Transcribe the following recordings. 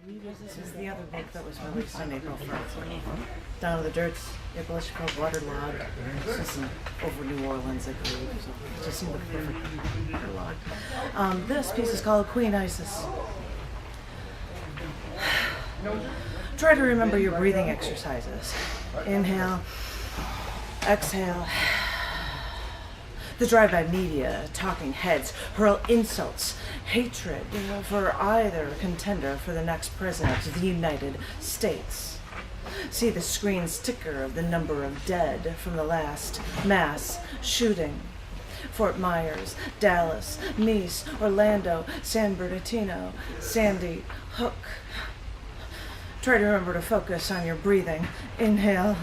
This is the other book that was released on April 1st. Down to the Dirt's a publisher called Waterlogged. This is over New Orleans, I believe. So it just seemed like perfect. Waterlogged. This piece is called Queen Isis. Try to remember your breathing exercises. Inhale, exhale. The drive-by media, talking heads, hurl insults, hatred for either contender for the next president of the United States. See the screen sticker of the number of dead from the last mass shooting. Fort Myers, Dallas, Nice, Orlando, San Bernardino, Sandy Hook. Try to remember to focus on your breathing. Inhale,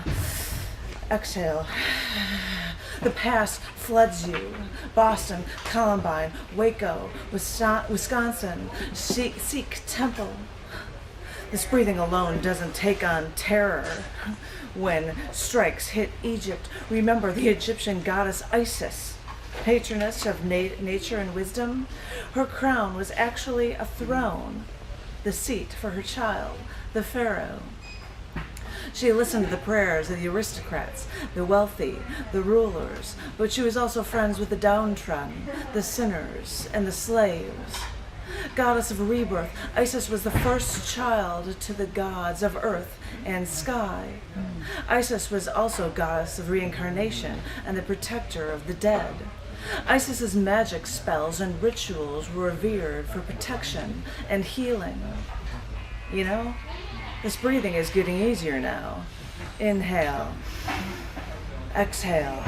exhale. The past floods you. Boston, Columbine, Waco, Wisconsin, Sikh Temple. This breathing alone doesn't take on terror. When strikes hit Egypt, remember the Egyptian goddess Isis, patroness of nature and wisdom. Her crown was actually a throne, the seat for her child, the pharaoh. She listened to the prayers of the aristocrats, the wealthy, the rulers, but she was also friends with the downtrodden, the sinners, and the slaves. Goddess of rebirth, Isis was the first child to the gods of earth and sky. Isis was also goddess of reincarnation and the protector of the dead. Isis's magic spells and rituals were revered for protection and healing. You know? This breathing is getting easier now. Inhale, exhale.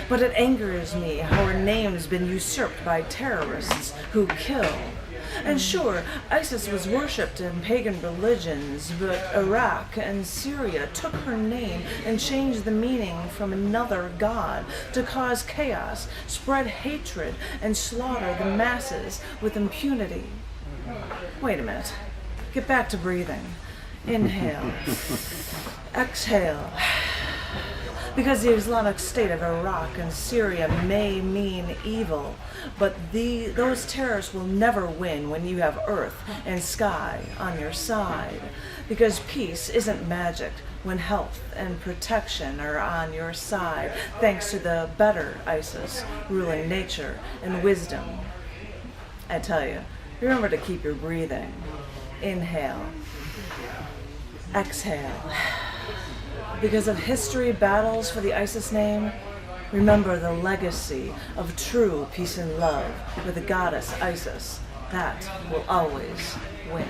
But it angers me how her name's been usurped by terrorists who kill. And sure, Isis was worshipped in pagan religions, but Iraq and Syria took her name and changed the meaning from another god to cause chaos, spread hatred, and slaughter the masses with impunity. Wait a minute. Get back to breathing. Inhale. Exhale. Because the Islamic State of Iraq and Syria may mean evil, but those terrorists will never win when you have earth and sky on your side. Because peace isn't magic when health and protection are on your side, thanks to the better Isis ruling nature and wisdom. I tell you, remember to keep your breathing. Inhale, exhale. Because of history battles for the Isis name, remember the legacy of true peace and love with the goddess Isis. That will always win.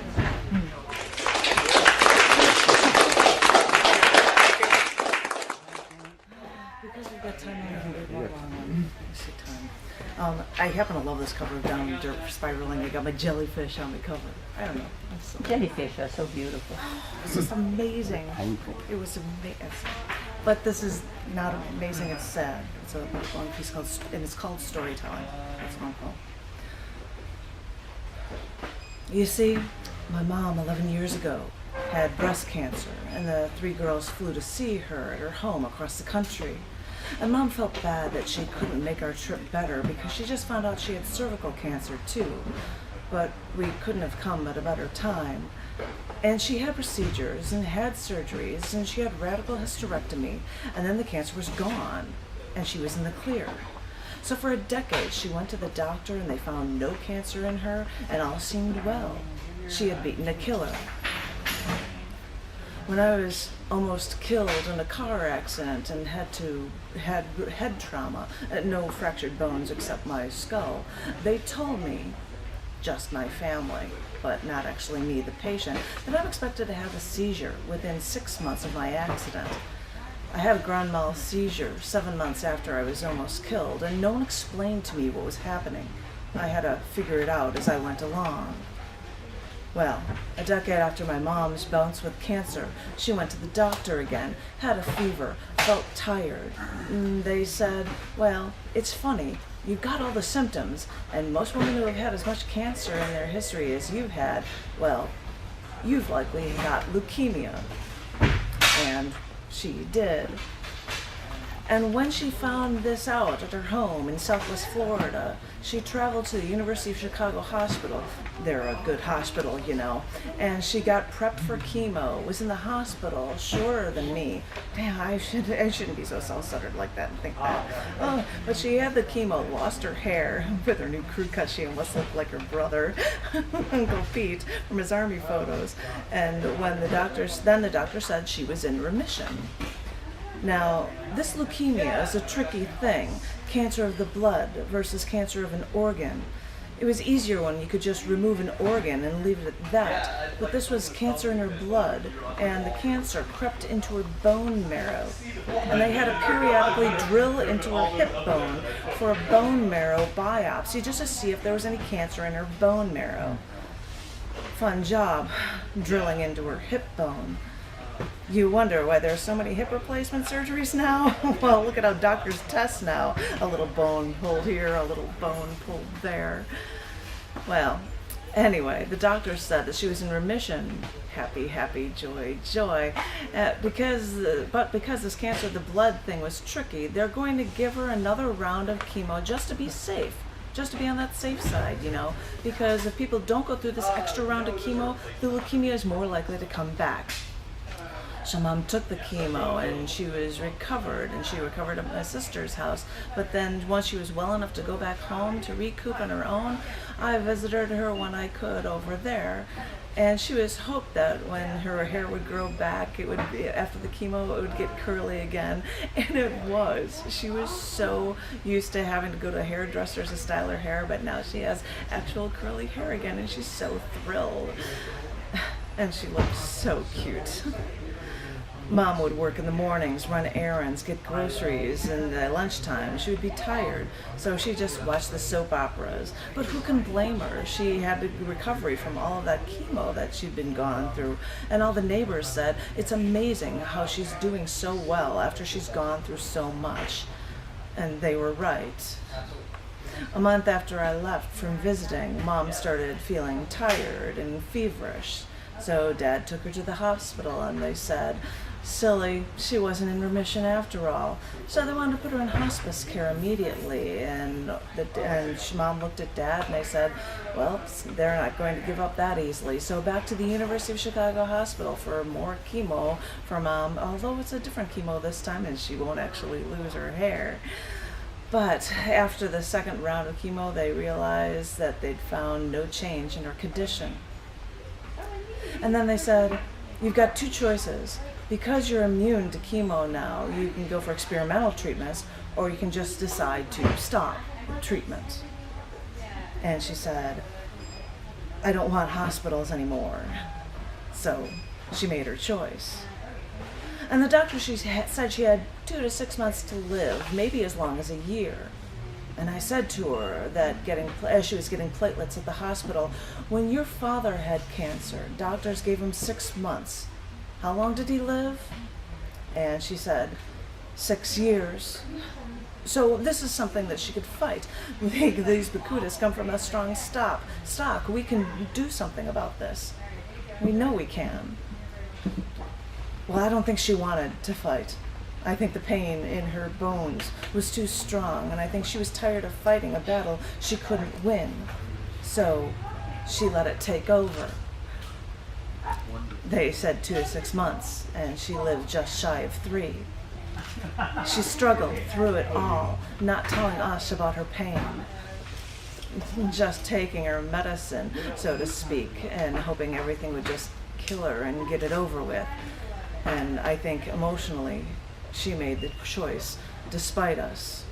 Because we've got time, I'm going to do one long. I happen to love this cover of Down in the Dirt Spiraling. I got my jellyfish on the cover. I don't know. Jellyfish are so beautiful. This is amazing. It was amazing. But this is not amazing, it's sad. It's a long piece called, and it's called Storytelling. That's what I'm called. You see, my mom 11 years ago had breast cancer, and the 3 girls flew to see her at her home across the country. And Mom felt bad that she couldn't make our trip better because she just found out she had cervical cancer too. But we couldn't have come at a better time. And she had procedures and had surgeries, and she had radical hysterectomy, and then the cancer was gone, and she was in the clear. So for a decade she went to the doctor and they found no cancer in her and all seemed well. She had beaten a killer. When I was almost killed in a car accident and had head trauma, no fractured bones except my skull, they told me, just my family, but not actually me, the patient, that I'm expected to have a seizure within 6 months of my accident. I had a grand mal seizure 7 months after I was almost killed, and no one explained to me what was happening. I had to figure it out as I went along. Well, a decade after my mom's bounced with cancer, she went to the doctor again, had a fever, felt tired. They said, well, it's funny, you've got all the symptoms, and most women who have had as much cancer in their history as you've had, well, you've likely got leukemia. And she did. And when she found this out at her home in Southwest Florida, she traveled to the University of Chicago Hospital. They're a good hospital, you know. And she got prepped for chemo, was in the hospital, shorter than me. Damn, I shouldn't be so self-centered like that and think that. Oh, but she had the chemo, lost her hair. With her new crew cut, she almost looked like her brother, Uncle Pete, from his army photos. And when the doctor said she was in remission. Now, this leukemia is a tricky thing, cancer of the blood versus cancer of an organ. It was easier when you could just remove an organ and leave it at that, but this was cancer in her blood, and the cancer crept into her bone marrow. And they had to periodically drill into her hip bone for a bone marrow biopsy just to see if there was any cancer in her bone marrow. Fun job, drilling into her hip bone. You wonder why there are so many hip replacement surgeries now? Well, look at how doctors test now. A little bone pulled here, a little bone pulled there. Well, anyway, the doctor said that she was in remission. Happy, happy, joy, joy. Because this cancer of the blood thing was tricky, they're going to give her another round of chemo just to be safe. Just to be on that safe side, you know, because if people don't go through this extra round of chemo, the leukemia is more likely to come back. So Mom took the chemo and she was recovered, and she recovered at my sister's house. But then once she was well enough to go back home to recoup on her own, I visited her when I could over there. And she was hoped that when her hair would grow back, it would be, after the chemo, it would get curly again. And it was. She was so used to having to go to hairdressers to style her hair, but now she has actual curly hair again, and she's so thrilled. And she looked so cute. Mom would work in the mornings, run errands, get groceries, and at lunchtime she would be tired, so she just watched the soap operas. But who can blame her? She had a recovery from all of that chemo that she'd been gone through, and all the neighbors said it's amazing how she's doing so well after she's gone through so much. And they were right. A month after I left from visiting, Mom started feeling tired and feverish. So Dad took her to the hospital, and they said, silly, she wasn't in remission after all. So they wanted to put her in hospice care immediately, and Mom looked at Dad and they said, well, they're not going to give up that easily. So back to the University of Chicago Hospital for more chemo for Mom, although it's a different chemo this time and she won't actually lose her hair. But after the second round of chemo, they realized that they'd found no change in her condition. And then they said, you've got two choices. Because you're immune to chemo now, you can go for experimental treatments, or you can just decide to stop treatment. And she said, I don't want hospitals anymore. So she made her choice. And the doctor, said she had 2 to 6 months to live, maybe as long as a year. And I said to her that as she was getting platelets at the hospital, when your father had cancer, doctors gave him 6 months. How long did he live? And she said, 6 years. So this is something that she could fight. These Bakutas come from a strong stock. We can do something about this. We know we can. Well, I don't think she wanted to fight. I think the pain in her bones was too strong, and I think she was tired of fighting a battle she couldn't win. So she let it take over. They said 2 to 6 months, and she lived just shy of 3. She struggled through it all, not telling us about her pain, just taking her medicine, so to speak, and hoping everything would just kill her and get it over with. And I think emotionally, she made the choice despite us.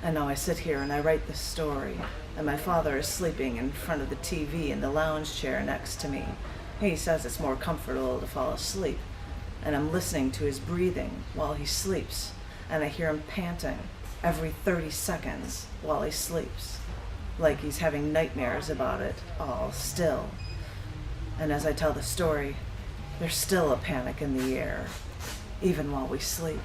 And now I sit here and I write this story, and my father is sleeping in front of the TV in the lounge chair next to me. He says it's more comfortable to fall asleep, and I'm listening to his breathing while he sleeps, and I hear him panting every 30 seconds while he sleeps, like he's having nightmares about it all still. And as I tell the story, there's still a panic in the air, even while we sleep.